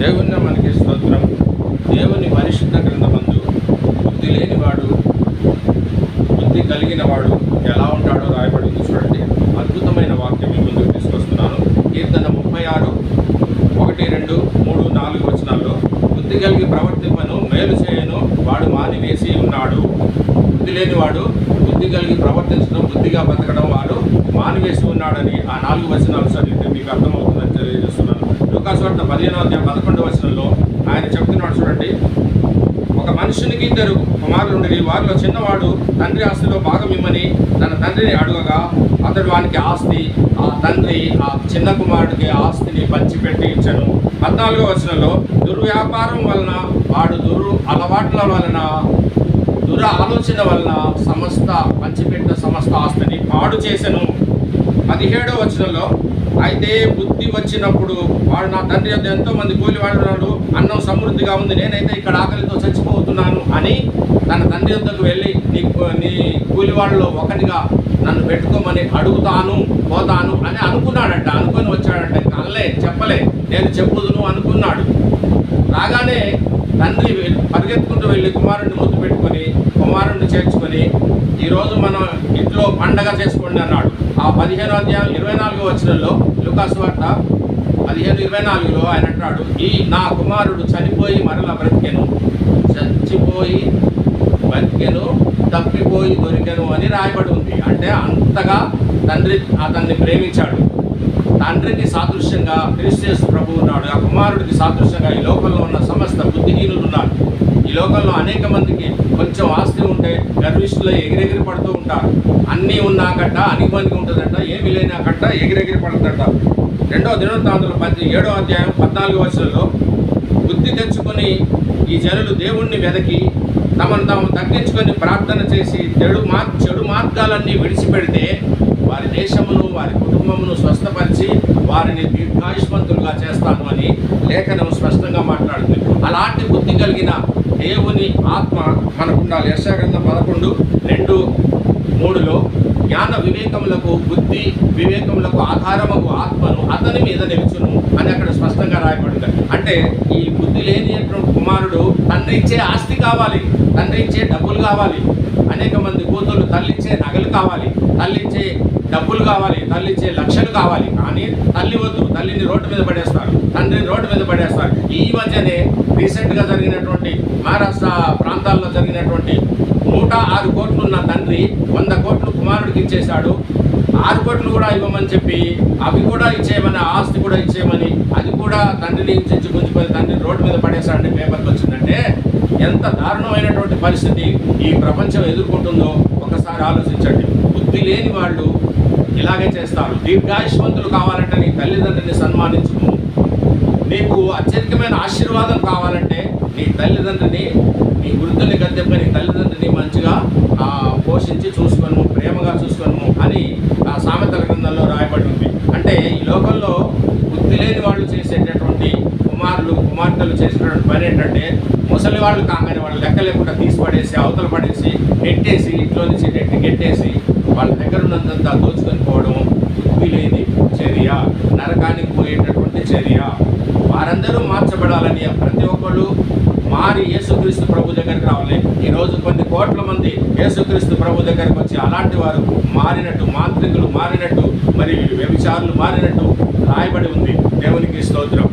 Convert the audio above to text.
దేవుని మనకి స్తోత్రం. దేవుని పరిశుద్ధ గ్రంథమందు బుద్ధి లేనివాడు బుద్ధి కలిగిన వాడు ఎలా ఉంటాడో రాయబడింది. చూడండి, అద్భుతమైన వాక్యం మీ ముందుకు తీసుకొస్తున్నాను. కీర్తన 36, 1, 2, 3, 4 వచనాల్లో బుద్ధి కలిగి ప్రవర్తింపను మేలు చేయను వాడు మానివేసి ఉన్నాడు. బుద్ధి లేనివాడు బుద్ధి కలిగి ప్రవర్తించడం, బుద్ధిగా బతకడం వాడు మానివేసి ఉన్నాడని ఆ 4 వచనాలు చదివితే మీకు అర్థమవుతుందని తెలియజేస్తున్నాను. లూకాసు వార్త 15:11 వచనంలో ఆయన చెప్తున్నాడు. చూడండి, ఒక మనుషునికి 2 కుమారులుండి, వారిలో చిన్నవాడు తండ్రి ఆస్తిలో భాగం ఇమ్మని తన తండ్రిని అడుగగా అతడు వానికి ఆస్తి, ఆ తండ్రి ఆ చిన్న కుమారుడికి ఆస్తిని పంచిపెట్టి ఇచ్చను. 14వ వచనంలో దుర్వ్యాపారం వలన వాడు అలవాట్ల వలన ఆలోచన వలన పంచిపెట్టిన సమస్త ఆస్తిని పాడు చేసెను. 17వ వచనంలో అయితే బుద్ధి వచ్చినప్పుడు వాడు నా తండ్రి వద్ద ఎంతో మంది కూలివాడున్నాడు, అన్నం సమృద్ధిగా ఉంది, నేనైతే ఇక్కడ ఆకలితో చచ్చిపోతున్నాను అని తన తండ్రి వద్దకు వెళ్ళి నీ కూలివాళ్ళలో ఒకటిగా నన్ను పెట్టుకోమని పోతాను అని అనుకున్నాడంట. అనుకొని వచ్చాడంట. అనలే, చెప్పలే, నేను చెప్పుదును అనుకున్నాడు. రాగానే తండ్రి పరిగెత్తుకుంటూ వెళ్ళి కుమారుడిని ముద్దు పెట్టుకొని కుమారుడిని చేర్చుకొని ఈరోజు మనం ఇంట్లో పండగ చేసుకోండి అన్నాడు. ఆ 15వ అధ్యాయం 24వ వచనంలో లూకాసు వార్త 15:24లో ఆయన అంటాడు, నా కుమారుడు చనిపోయి మరలా బ్రతికెను, చచ్చిపోయి బతికెను, తప్పిపోయి దొరికెను అని రాయబడి ఉంది. అంటే అంతగా తండ్రి అతన్ని ప్రేమించాడు. తండ్రికి సాదృశ్యంగా క్రీస్తు ప్రభువు ఉన్నాడు. ఆ కుమారుడికి సాదృశ్యంగా ఈ లోకంలో ఉన్న సమస్త బుద్ధిహీనులు ఉన్నారు. ఈ లోకంలో అనేక మందికి కొంచెం ఆస్తి ఉంటే గర్విష్ఠులు ఎగిరెగిరి పడుతూ ఉంటారు. అన్నీ ఉన్నాకట్ట అనిమందికి ఉంటుందట, ఏమీ లేనాకట్ట ఎగిరెగిరి పడుతుందట. 2వ దినవృత్తాంతాలు 7వ అధ్యాయం 14వ వచనంలో బుద్ధి తెచ్చుకొని ఈ జనులు దేవుణ్ణి వెదకి తమను తాము తగ్గించుకొని ప్రార్థన చేసి చెడు మార్గాలన్నీ విడిచిపెడితే వారి దేశమును వారి కుటుంబమును స్వస్థపరిచి వారిని దీర్ఘాయుష్మంతులుగా చేస్తాను అని లేఖనం స్పష్టంగా మాట్లాడుతుంది. అలాంటి బుద్ధి కలిగిన దేవుని ఆత్మ మనకుండాలి. యెషయా గ్రంథం 11:2-3లో జ్ఞాన వివేకములకు బుద్ధి వివేకములకు ఆధారమగు ఆత్మను అతని మీద నిలుచును అని అక్కడ స్పష్టంగా రాయబడింది. అంటే ఈ బుద్ధి లేనిటువంటి కుమారుడు తండ్రి ఇచ్చే ఆస్తి కావాలి, తండ్రి ఇచ్చే డబ్బులు కావాలి, అనేక మంది కూతుళ్ళు తల్లిచ్చే నగలు కావాలి, తల్లిచ్చే డబ్బులు కావాలి, తల్లిచ్చే లక్షలు కావాలి. కానీ తల్లి వద్దు, తల్లిని రోడ్డు మీద పడేస్తారు, తండ్రిని రోడ్డు మీద పడేస్తారు. ఈ మధ్యనే రీసెంట్గా జరిగినటువంటి మహారాష్ట్ర ప్రాంతాల్లో జరిగినటువంటి 106 కోట్లు ఉన్న తండ్రి 100 కోట్లు కుమారుడికి ఇచ్చేశాడు. 6 కోట్లు కూడా ఇవ్వమని చెప్పి అవి కూడా ఇచ్చేయమని, ఆస్తి కూడా ఇచ్చేయమని, అది కూడా తండ్రిని హింసించి గుంజుకొని తండ్రిని రోడ్డు మీద పడేశాడని పేపర్కి వచ్చిందంటే ఎంత దారుణమైనటువంటి పరిస్థితి ఈ ప్రపంచం ఎదుర్కొంటుందో ఒకసారి ఆలోచించండి. బుద్ధి లేని వాళ్ళు ఇలాగే చేస్తారు. దీర్ఘాయుష్మంతులు కావాలంటే నీ తల్లిదండ్రుని సన్మానించుము. నీకు అత్యధికమైన ఆశీర్వాదం కావాలంటే నీ తల్లిదండ్రిని, నీ వృద్ధుని గద్దెప్ప నీ తల్లిదండ్రిని మంచిగా పోషించి చూసుకోను, ప్రేమగా చూసుకోను అని సామెతల గ్రంథంలో రాయబడి ఉంది. అంటే ఈ లోకంలో బుద్ధి లేని వాళ్ళు చేసేటటువంటి కుమార్తెలు చేసేటటువంటి పని ఏంటంటే ముసలి వాళ్ళు కాగానే వాళ్ళు లెక్క లేకుండా తీసి పడేసి అవతల పడేసి నెట్టేసి ఇంట్లో నుంచి నెట్టేసి వాళ్ళ దగ్గర ఉన్నంతా దోచుకొని పోవడం బుద్ధి లేని చర్య, నరకానికి పోయేటటువంటి చర్య. వారందరూ మార్చబడాలని ప్రతి ఒక్కళ్ళు మారి యేసుక్రీస్తు ప్రభు దగ్గరికి రావాలి. ఈరోజు కొన్ని కోట్ల మంది యేసుక్రీస్తు ప్రభు దగ్గరికి వచ్చి అలాంటి వారు మారినట్టు, మాంత్రికులు మారినట్టు, మరి వ్యభిచారులు మారినట్టు రాయబడి ఉంది. దేవునికి స్తోత్రం.